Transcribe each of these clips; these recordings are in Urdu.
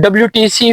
WTC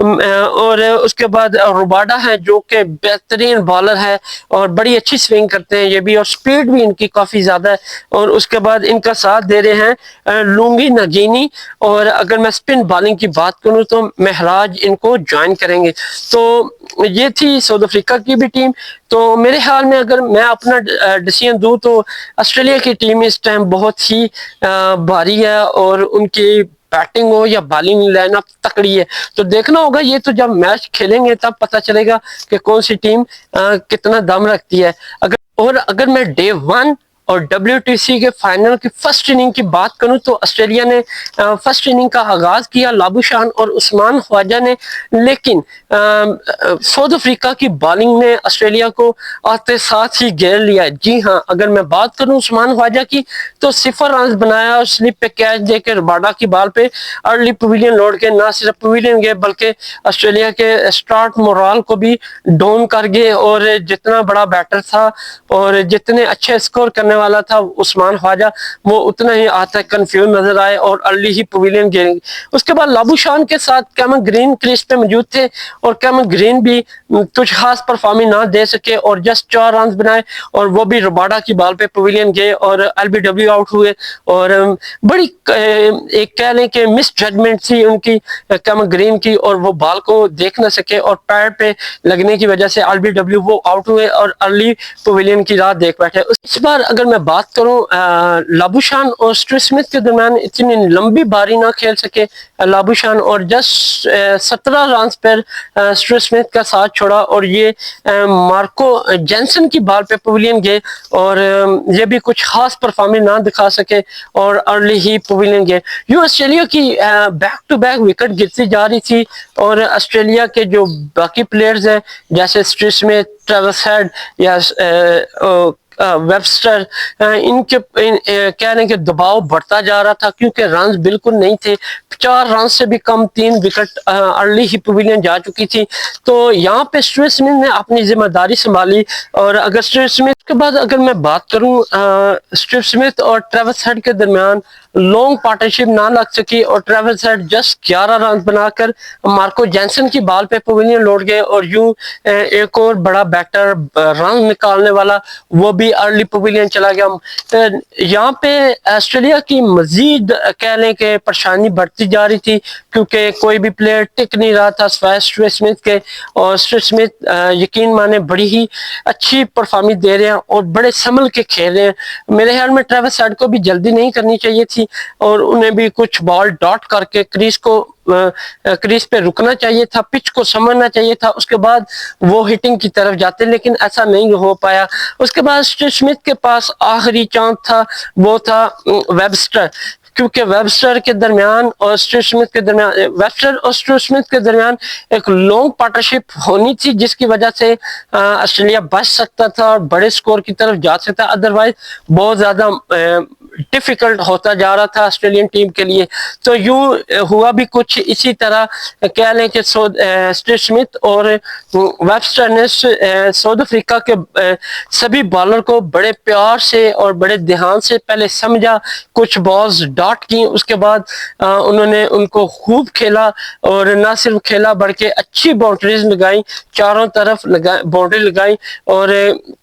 اور اس کے بعد روباڈا ہے جو کہ بہترین بالر ہے اور بڑی اچھی سوئنگ کرتے ہیں یہ بھی، اور سپیڈ بھی ان کی کافی زیادہ ہے. اور اس کے بعد ان کا ساتھ دے رہے ہیں لونگی نگینی، اور اگر میں سپن بالنگ کی بات کروں تو مہراج ان کو جوائن کریں گے. تو یہ تھی ساؤتھ افریقہ کی بھی ٹیم. تو میرے خیال میں اگر میں اپنا ڈیسیژن دوں تو آسٹریلیا کی ٹیم اس ٹائم بہت ہی بھاری ہے، اور ان کی بیٹنگ ہو یا بالنگ لائن اپ تکڑی ہے. تو دیکھنا ہوگا، یہ تو جب میچ کھیلیں گے تب پتہ چلے گا کہ کون سی ٹیم کتنا دم رکھتی ہے. اگر میں ڈے 1 اور WTC کے فائنل کی فرسٹ اننگ کی بات کروں تو آسٹریلیا نے فرسٹ اننگ کا آغاز کیا لابوشان اور عثمان خواجہ نے، لیکن ساؤتھ افریقہ کی بالنگ نے آسٹریلیا کو آتے ساتھ ہی گھیر لیا. جی ہاں، اگر میں بات کروں عثمان خواجہ کی تو 0 رنز بنایا اور سلپ پہ کیچ دے کے رباڈا کی بال پہ ارلی پویلین لوٹ کے نہ صرف پویلین گئے بلکہ آسٹریلیا کے اسٹارٹ مورال کو بھی ڈاؤن کر گئے. اور جتنا بڑا بیٹر تھا اور جتنے اچھے اسکور کرنے والا تھا عثمان خواجہ، وہ اتنا ہی آتا کنفیوز نظر آئے اور ارلی ہی پویلین گئے. اس کے بعد لابوشان کے ساتھ کیمن گرین کریز پہ موجود تھے، اور کیمن گرین بھی کچھ خاص پرفارمنگ نہ دے سکے اور جسٹ 4 رنز بنائے، اور وہ بھی رباڈا کی بال پہ پویلین گئے اور LBW آؤٹ ہوئے. اور بڑی ایک کہہ لیں کہ مس ججمنٹ تھی ان کی کیمن گرین کی، اور وہ بال کو دیکھ نہ سکے اور پیر پہ لگنے کی وجہ سے LBW وہ آؤٹ ہوئے اور ارلی پویلین کی راہ دیکھ بیٹھے. اس بار اگر میں بات کروں لابوشان اور اسٹیو اسمتھ کے درمیان اتنی لمبی باری نہ کھیل سکے لابوشان، اور جسٹ 17 رنز پر اسٹیو اسمتھ کا ساتھ چھوڑا، اور یہ مارکو جینسن کی بال پہ پویلین گئے اور یہ بھی کچھ خاص پرفارمنس نہ دکھا سکے اور ارلی ہی پویلین گئے. یوں آسٹریلیا کی بیک ٹو بیک وکٹ گرتی جا رہی تھی، اور آسٹریلیا کے جو باقی پلیئرز ہیں جیسے اسٹیو اسمتھ، ٹریوس ہیڈ یا ویبسٹر، ان کے کہہ رہے ہیں کہ دباؤ بڑھتا جا رہا تھا کیونکہ رنز بالکل نہیں تھے. 4 رنز سے بھی کم 3 وکٹ ارلی ہی پویلین جا چکی تھی. تو یہاں پہ اسٹیو اسمتھ نے اپنی ذمہ داری سنبھالی. اور اگر اسٹیو اسمتھ کے بعد اگر میں بات کروں اسٹیو اسمتھ اور ٹریوس ہیڈ کے درمیان لانگ پارٹنرشپ نہ لگ سکی، اور ٹریوس ہیڈ جسٹ 11 رنز بنا کر مارکو جینسن کی بال پہ پویلین لوٹ گئے، اور یوں ایک اور بڑا بیٹر رن نکالنے والا وہ بھی ارلی پویلین چلا گیا. یہاں پہ آسٹریلیا کی مزید کہہ لیں کہ پریشانی بڑھتی جا رہی تھی کیونکہ کوئی بھی پلیئر ٹک نہیں رہا تھا سوائے اسٹیو اسمتھ کے. اور اسٹیو اسمتھ یقین مانے بڑی ہی اچھی پرفارمنس دے رہے ہیں اور بڑے سنبھل کے کھیل رہے ہیں. میرے خیال میں ٹریوس ہیڈ کو بھی جلدی نہیں کرنی چاہیے تھی، اور انہیں بھی کچھ بال ڈاٹ کر کے کریز پہ رکنا چاہیے تھا، پچ کو سمجھنا چاہیے تھا، اس کے بعد وہ ہٹنگ کی طرف جاتے، لیکن ایسا نہیں ہو پایا. اس کے بعد اسٹیو اسمتھ کے پاس آخری چانس تھا، وہ تھا ویبسٹر، کیونکہ ویبسٹر کے درمیان اور اسٹیو اسمتھ کے درمیان ویبسٹر اور اسٹیو اسمتھ کے درمیان ایک لانگ پارٹنرشپ ہونی تھی جس کی وجہ سے آسٹریلیا بچ سکتا تھا اور بڑے سکور کی طرف جا سکتا، ادروائز بہت زیادہ ڈیفیکلٹ ہوتا جا رہا تھا آسٹریلین ٹیم کے لیے. تو یوں ہوا بھی کچھ اسی طرح، کہہ لیں کہ اسٹیو اسمتھ اور ویبسٹر نے ساؤتھ افریقہ کے سبھی بالر کو بڑے پیار سے اور بڑے دھیان سے پہلے سمجھا، کچھ بالز ڈاٹ کی، اس کے بعد انہوں نے ان کو خوب کھیلا، اور نہ صرف کھیلا بلکہ اچھی باؤنڈریز لگائیں، چاروں طرف باؤنڈری لگائیں، اور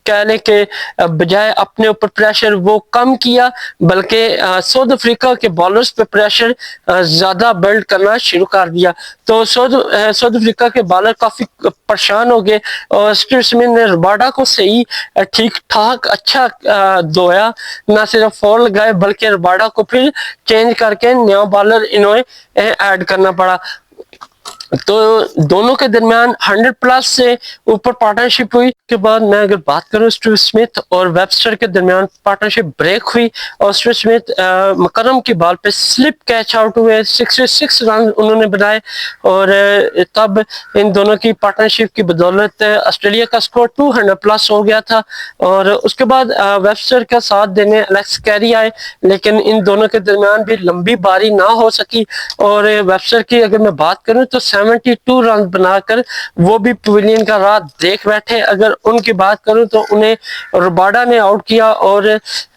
کہہ لیں کہ بجائے اپنے اوپر پریشر وہ کم کیا بلکہ ساؤتھ افریقہ کے بالرز پہ پریشر زیادہ بلڈ کرنا شروع کر دیا. تو ساؤتھ افریقہ کے بالر کافی پریشان ہو گئے، اور اسٹیو اسمتھ نے رباڈا کو صحیح ٹھیک ٹھاک اچھا دھویا، نہ صرف 4 لگائے بلکہ رباڈا کو پھر چینج کر کے نیا بالر انہیں ایڈ کرنا پڑا. تو دونوں کے درمیان 100+ سے اوپر پارٹنرشپ ہوئی. کے بعد میں اگر بات کروں اسٹیو اسمتھ اور ویبسٹر کے درمیان پارٹنرشپ بریک ہوئی، اور اسٹیو اسمتھ مکرم کی بال پہ سلپ کیچ آؤٹ ہوئے، 66 رن انہوں نے بنائے، اور تب ان دونوں کی پارٹنرشپ کی بدولت آسٹریلیا کا سکور 200+ ہو گیا تھا. اور اس کے بعد ویبسٹر کا ساتھ دینے الیکس کیری آئے، لیکن ان دونوں کے درمیان بھی لمبی باری نہ ہو سکی، اور ویبسٹر کی اگر میں بات کروں تو 72 رن بنا کر وہ بھی پویلین کا رات دیکھ بیٹھے. اگر ان کی بات کروں تو انہیں رباڈا نے آؤٹ کیا اور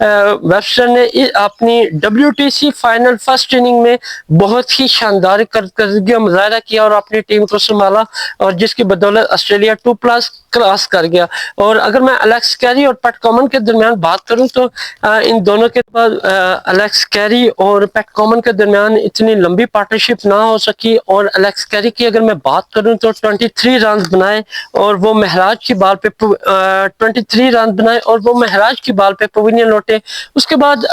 ویبسٹر نے اپنی WTC فائنل فرسٹ اننگ میں بہت ہی شاندار کارکردگی کا مظاہرہ کیا اور اپنی ٹیم کو سنبھالا, اور جس کی بدولت آسٹریلیا 2+ کراس کر گیا. اور اگر میں الیکس کیری اور پیٹ کامن کے درمیان بات کروں تو ان دونوں کے بعد الیکس کیری اور پیٹ کامن کے درمیان اتنی لمبی پارٹنرشپ نہ ہو سکی, اور الیکس کیری کی اگر میں بات کروں تو 23 رنز بنائے اور وہ مہراج کی بال پہ 23 رن بنائے اور وہ مہراج کی بال پہ پویلین لوٹے. اس کے بعد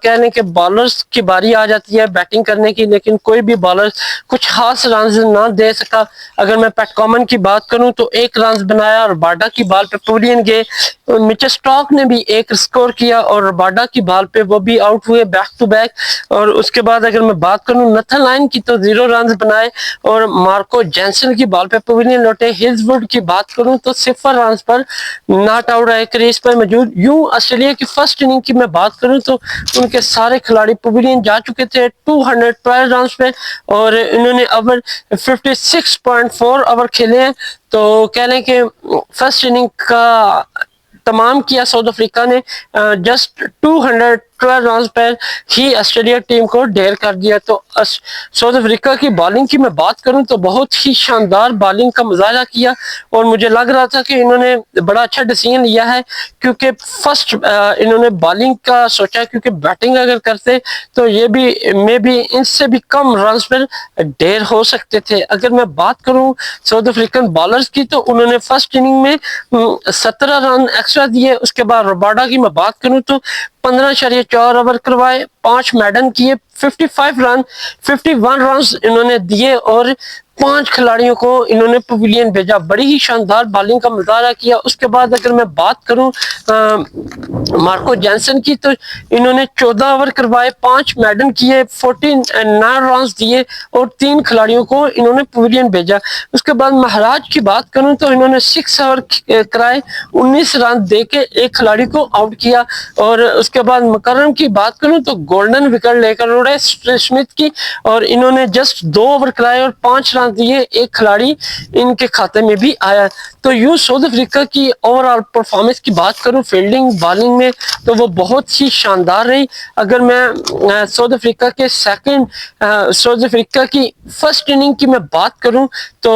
کہہ لیں کہ بالرز کی باری آ جاتی ہے بیٹنگ کرنے کی, لیکن کوئی بھی بالر کچھ خاص رنز نہ دے سکا. اگر میں پیٹ کامن کی بات کروں تو 1 رنز بنایا اور رباڈا کی بال پہ پویلین گئے. مچل اسٹارک نے بھی 1 اسکور کیا اور رباڈا کی بال پہ وہ بھی آؤٹ ہوئے بیک ٹو بیک. اور اس کے بعد اگر میں بات کروں نتھن لائن کی تو 0 رنز بنائے اور مارکو جینسن کی بال پہ پویلین لوٹے. ہلز ووڈ کی بات کروں تو 0 رنز پر ناٹ آؤٹ رہے کریز پر موجود. یوں آسٹریلیا کی فرسٹ اننگ کی میں بات کروں تو ان کے سارے کھلاڑی پویلین جا چکے تھے 212 رنز پہ, اور انہوں نے اوور 56.4 اوور کھیلے ہیں. تو کہہ لیں کہ فرسٹ اننگ کا تمام کیا ساؤتھ افریقہ نے جسٹ 212 رنز پر ہی آسٹریلیا ٹیم کو ڈیر کر دیا. تو ساؤتھ افریقہ کی بالنگ کی میں بات کروں تو بہت ہی شاندار بالنگ کا مظاہرہ کیا, اور مجھے لگ رہا تھا کہ انہوں نے بڑا اچھا ڈیسیژن لیا ہے, کیونکہ فرسٹ انہوں نے بالنگ کا سوچا, کیونکہ بیٹنگ اگر کرتے تو یہ بھی ان سے بھی کم رنز پر ڈیر ہو سکتے تھے. اگر میں بات کروں ساؤتھ افریقن بالرز کی تو انہوں نے فرسٹ اننگ میں 17 رن ایکسٹرا دیے. اس کے بعد رباڈا کی میں بات کروں تو 15.4 اوور کروائے, 5 میڈن کیے, 51 رنز انہوں نے دیے اور 5 کھلاڑیوں کو انہوں نے پویلین بھیجا. بڑی ہی شاندار بالنگ کا مظاہرہ کیا. اس کے بعد اگر میں بات کروں مارکو جینسن کی تو انہوں نے 14 اوور کروائے, 5 میڈن کیے, 49 رنز دیے اور 3 کھلاڑیوں کو انہوں نے پویلین بھیجا. اس کے بعد مہراج کی بات کروں تو انہوں نے 6 اوور کرائے, 19 رن دے کے 1 کھلاڑی کو آؤٹ کیا. اور اس کے بعد مکرم کی بات کروں تو گولڈن وکٹ لے کر اڑے اسمتھ کی, اور انہوں نے جسٹ 2 اوور کرائے اور 5 رن دیے, 1 کھلاڑی ان کے کھاتے میں بھی آیا. تو یوں ساؤتھ افریقہ کی اوور آل پرفارمنس کی بات کروں فیلڈنگ بالنگ میں تو وہ بہت ہی شاندار رہی. اگر میں ساؤتھ افریقہ کی فرسٹ اننگ کی میں بات کروں تو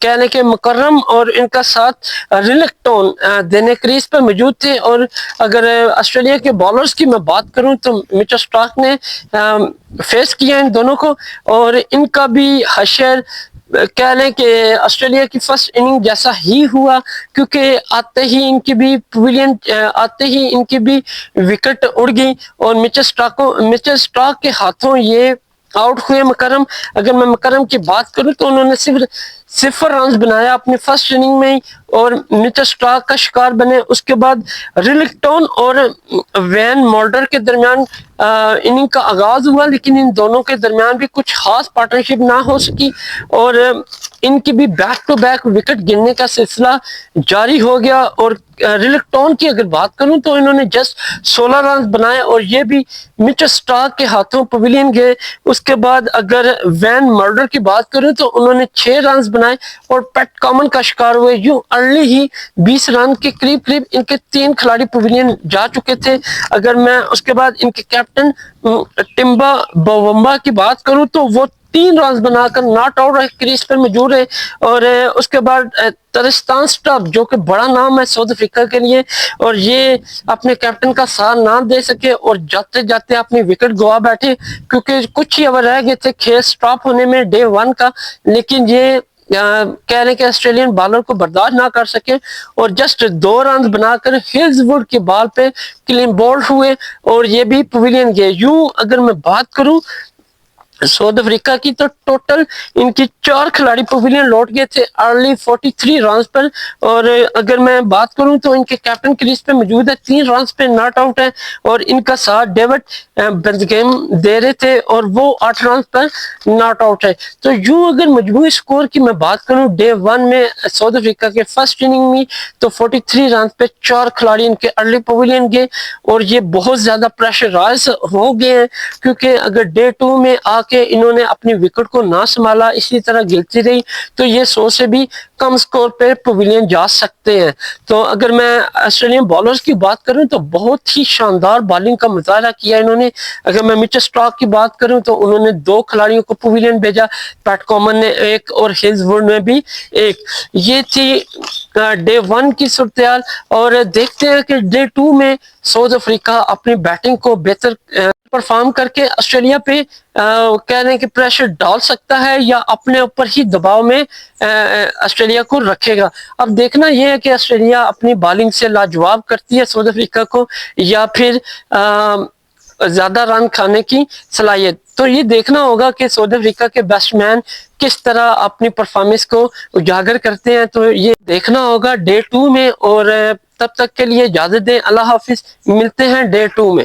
کہہ لیں کہ مکرم اور ان کا ساتھ ریلکٹون دینے کریز پر موجود تھے. اور اگر آسٹریلیا کے بالرز کی میں بات کروں تو مچل اسٹارک نے فیس کیا ان دونوں کو, اور ان کا بھی حشر کہہ لیں کہ آسٹریلیا کی فرسٹ اننگ جیسا ہی ہوا, کیونکہ آتے ہی ان کی بھی وکٹ اڑ گئی اور مچل اسٹارک کے ہاتھوں یہ آؤٹ ہوئے مکرم. اگر میں مکرم کی بات کروں تو انہوں نے صرف 0 رنز بنایا اپنی فرسٹ اننگ میں اور مچل اسٹارک کا شکار بنے. اس کے بعد ریلکٹون اور وین مولڈر کے درمیان اننگ کا آغاز ہوا, لیکن ان دونوں کے درمیان بھی کچھ خاص پارٹنرشپ نہ ہو سکی اور ان کی بھی بیک ٹو بیک وکٹ گرنے کا سلسلہ جاری ہو گیا. اور ریلکٹون کی اگر بات کروں تو انہوں نے جسٹ 16 رنز بنائے اور یہ بھی مچل اسٹارک کے ہاتھوں پویلین گئے. اس کے بعد اگر وین مولڈر کی بات کروں تو انہوں نے 6 رنز بنائے اور پیٹ کامن کا شکار ہوئے. یوں ارلی ہی 20 رن کے قریب ان کے 3 کھلاڑی پویلین جا چکے تھے. اگر میں اس کے بعد ان کے کیپٹن ٹمبا بومبا کی بات کروں تو وہ 3 رنز بنا کر ناٹ آؤٹ رہے کریز پر موجود ہے. اور اس کے بعد ترستان سٹاپ جو کہ بڑا نام ہے ساؤتھ افریقہ کے لیے, اور یہ اپنے کیپٹن کا ساتھ نہ دے سکے اور جاتے جاتے اپنی وکٹ گوا بیٹھے, کیونکہ کچھ ہی اوور رہ گئے تھے کھیل سٹاپ ہونے میں ڈے 1 کا. لیکن یہ کہہ رہے کہ آسٹریلین بالر کو برداشت نہ کر سکے اور جسٹ 2 رنز بنا کر ہلز ووڈ کی بال پہ کلین بولڈ ہوئے اور یہ بھی پویلین گئے. یوں اگر میں بات کروں ساؤتھ افریقہ کی تو ٹوٹل ان کی 4 کھلاڑی پویلین لوٹ گئے تھے ارلی 43 رنز پر. اور اگر میں بات کروں تو ان کے کیپٹن کریز پہ موجود ہے 3 رنز پہ ناٹ آؤٹ ہے اور ان کا ساتھ ڈیوڈ بینزگیم دے رہے تھے اور وہ 8 رنز پر ناٹ آؤٹ ہے. تو یوں اگر مجموعی سکور کی میں بات کروں ڈے 1 میں ساؤتھ افریقہ کے فرسٹ اننگ میں تو 43 رنز پہ 4 کھلاڑی ان کے ارلی پویلین گئے اور یہ بہت زیادہ پریشرائز ہو گئے ہیں, کیونکہ اگر ڈے 2 میں آ کہ انہوں نے اپنی وکٹ کو نہ سنبھالا، اسی طرح گرتی رہی، تو یہ 100 سے بھی کم سکور پہ پویلین جا سکتے ہیں۔ تو اگر میں آسٹریلین بالرز کی بات کروں تو بہت ہی شاندار بالنگ کا مظاہرہ کیا انہوں نے۔ اگر میں مچل اسٹارک کی بات کروں تو انہوں نے 2 کھلاڑیوں کو پویلین بھیجا، پیٹ کامن نے 1 اور ہیلز ووڈ نے بھی 1۔ یہ تھی ڈے 1 کی صورتحال، اور دیکھتے ہیں کہ ڈے 2 میں ساؤتھ افریقہ اپنی بیٹنگ کو بہتر پرفارم کر کے آسٹریلیا پہ کہہ رہے ہیں کہ پریشر ڈال سکتا ہے یا اپنے اوپر ہی دباؤ میں آسٹریلیا کو رکھے گا۔ اب دیکھنا یہ ہے کہ آسٹریلیا اپنی بالنگ سے لاجواب کرتی ہے ساؤتھ افریقہ کو یا پھر زیادہ رن کھانے کی صلاحیت۔ تو یہ دیکھنا ہوگا کہ ساؤتھ افریقہ کے بیٹس مین کس طرح اپنی پرفارمنس کو اجاگر کرتے ہیں، تو یہ دیکھنا ہوگا ڈے 2 میں۔ اور تب تک کے لیے اجازت دیں، اللہ حافظ، ملتے ہیں ڈے 2 میں۔